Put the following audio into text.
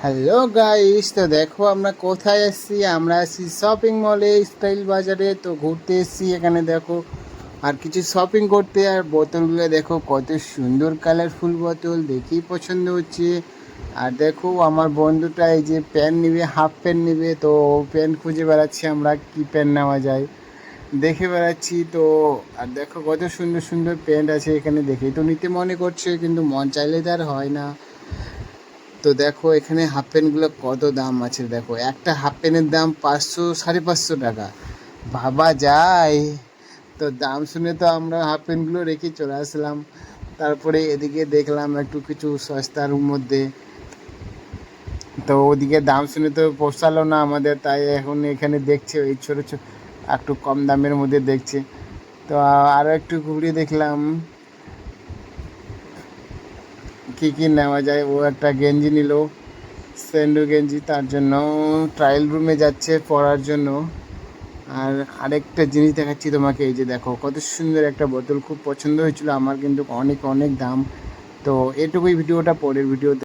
Hello guys, তো দেখো আমরা কোথায় এসেছি। আমরা আছি শপিং মলে, স্টাইল বাজারে। তো ঘুরতে এসেছি এখানে, দেখো আর কিছু শপিং করতে। আর বোতলগুলো দেখো কত সুন্দর কালারফুল বোতল, দেখেই পছন্দ হচ্ছে। আর দেখো আমার বন্ধুটা এই যে প্যান্ট নিবে, হাফ প্যান্ট নিবে, তো প্যান্ট খুঁজে বেড়াচ্ছি আমরা, কি প্যান্ট নেওয়া যায় দেখে বেড়াচ্ছি। তো আর দেখো কত সুন্দর সুন্দর প্যান্ট আছে এখানে, দেখেই তো নিতে মনে করছে, কিন্তু মন চাইলে তার হয় না। তো দেখো এখানে হাফ প্যান্টগুলো কত দাম আছে, দেখো একটা হাফ প্যান্টের দাম 500 সাড়ে 500 টাকা, ভাবা যায়। তো দাম শুনে তো আমরা হাফ প্যান্টগুলো রেখে চলে আসলাম। তারপরে এদিকে দেখলাম একটু কিছু সস্তার মধ্যে, তো ওদিকে দাম শুনে তো পোষালো না আমাদের, তাই এখন এখানে দেখছে ওই ছোটো ছোটো একটু কম দামের মধ্যে দেখছে। তো আরও একটু ঘুরে দেখলাম কী কী নেওয়া যায়। ও একটা গেঞ্জি নিল, স্যান্ডো গেঞ্জি, তার জন্য ট্রায়াল রুমে যাচ্ছে পরার জন্য। আর আরেকটা জিনিস দেখাচ্ছি তোমাকে, এই যে দেখো কত সুন্দর একটা বোতল, খুব পছন্দ হয়েছিল আমার, কিন্তু অনেক অনেক দাম। তো এটুকুই ভিডিওটা, পরের ভিডিও